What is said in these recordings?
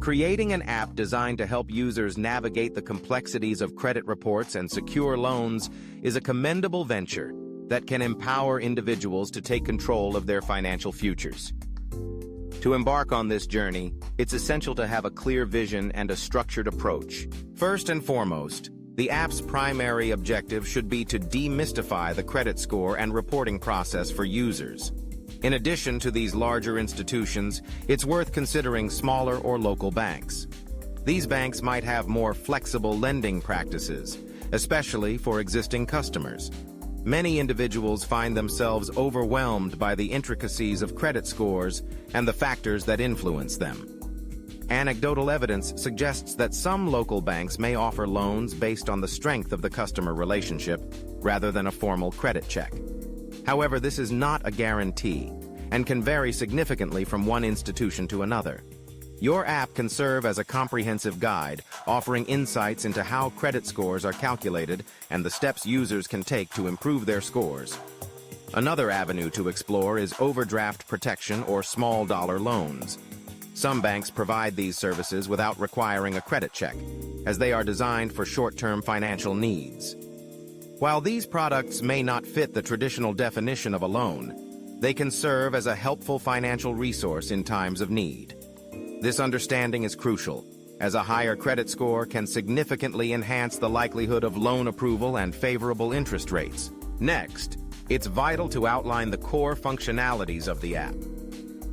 Creating an app designed to help users navigate the complexities of credit reports and secure loans is a commendable venture that can empower individuals to take control of their financial futures. To embark on this journey, it's essential to have a clear vision and a structured approach. First and foremost, the app's primary objective should be to demystify the credit score and reporting process for users. In addition to these larger institutions, it's worth considering smaller or local banks. These banks might have more flexible lending practices, especially for existing customers. Many individuals find themselves overwhelmed by the intricacies of credit scores and the factors that influence them. Anecdotal evidence suggests that some local banks may offer loans based on the strength of the customer relationship rather than a formal credit check. However, this is not a guarantee and can vary significantly from one institution to another. Your app can serve as a comprehensive guide, offering insights into how credit scores are calculated and the steps users can take to improve their scores. Another avenue to explore is overdraft protection or small-dollar loans. Some banks provide these services without requiring a credit check, as they are designed for short-term financial needs. While these products may not fit the traditional definition of a loan, they can serve as a helpful financial resource in times of need. This understanding is crucial, as a higher credit score can significantly enhance the likelihood of loan approval and favorable interest rates. Next, it's vital to outline the core functionalities of the app.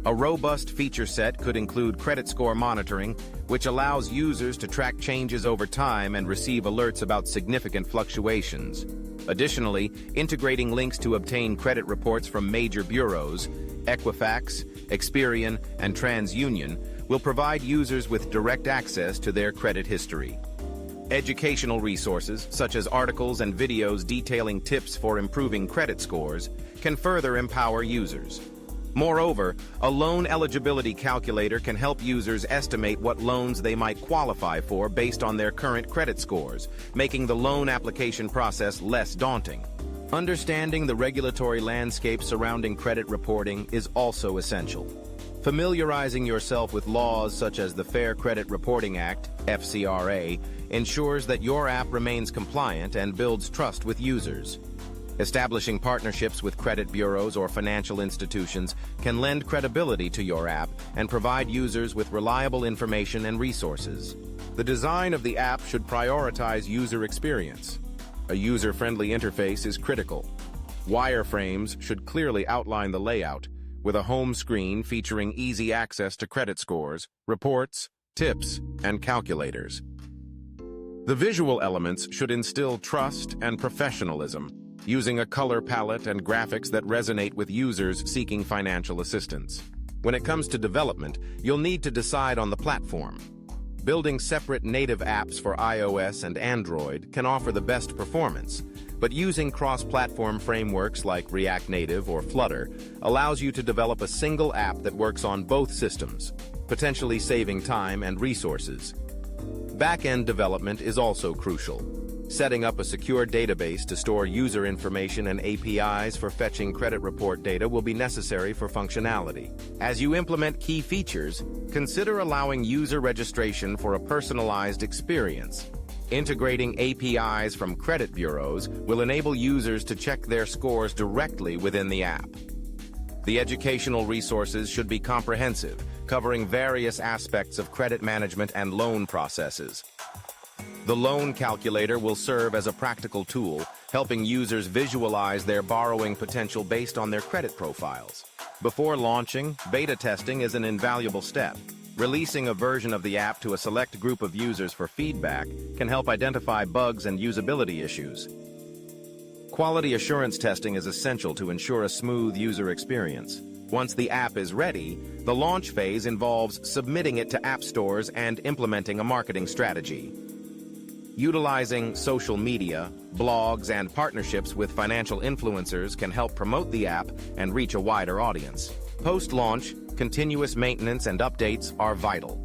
A robust feature set could include credit score monitoring, which allows users to track changes over time and receive alerts about significant fluctuations. Additionally, integrating links to obtain credit reports from major bureaus, Equifax, Experian, and TransUnion, will provide users with direct access to their credit history. Educational resources, such as articles and videos detailing tips for improving credit scores, can further empower users. Moreover, a loan eligibility calculator can help users estimate what loans they might qualify for based on their current credit scores, making the loan application process less daunting. Understanding the regulatory landscape surrounding credit reporting is also essential. Familiarizing yourself with laws such as the Fair Credit Reporting Act, FCRA, ensures that your app remains compliant and builds trust with users. Establishing partnerships with credit bureaus or financial institutions can lend credibility to your app and provide users with reliable information and resources. The design of the app should prioritize user experience. A user-friendly interface is critical. Wireframes should clearly outline the layout, with a home screen featuring easy access to credit scores, reports, tips, and calculators. The visual elements should instill trust and professionalism, using a color palette and graphics that resonate with users seeking financial assistance. When it comes to development, you'll need to decide on the platform. Building separate native apps for iOS and Android can offer the best performance, but using cross-platform frameworks like React Native or Flutter allows you to develop a single app that works on both systems, potentially saving time and resources. Back-end development is also crucial. Setting up a secure database to store user information and APIs for fetching credit report data will be necessary for functionality. As you implement key features, consider allowing user registration for a personalized experience. Integrating APIs from credit bureaus will enable users to check their scores directly within the app. The educational resources should be comprehensive, covering various aspects of credit management and loan processes. The loan calculator will serve as a practical tool, helping users visualize their borrowing potential based on their credit profiles. Before launching, beta testing is an invaluable step. Releasing a version of the app to a select group of users for feedback can help identify bugs and usability issues. Quality assurance testing is essential to ensure a smooth user experience. Once the app is ready, the launch phase involves submitting it to app stores and implementing a marketing strategy. Utilizing social media, blogs, and partnerships with financial influencers can help promote the app and reach a wider audience. Post-launch, continuous maintenance and updates are vital.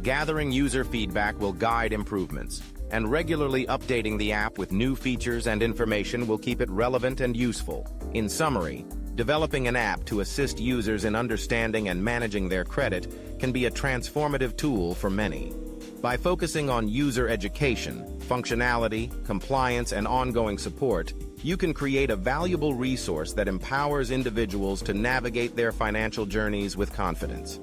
Gathering user feedback will guide improvements, and regularly updating the app with new features and information will keep it relevant and useful. In summary, Developing an app to assist users in understanding and managing their credit can be a transformative tool for many. By focusing on user education, functionality, compliance, and ongoing support, you can create a valuable resource that empowers individuals to navigate their financial journeys with confidence.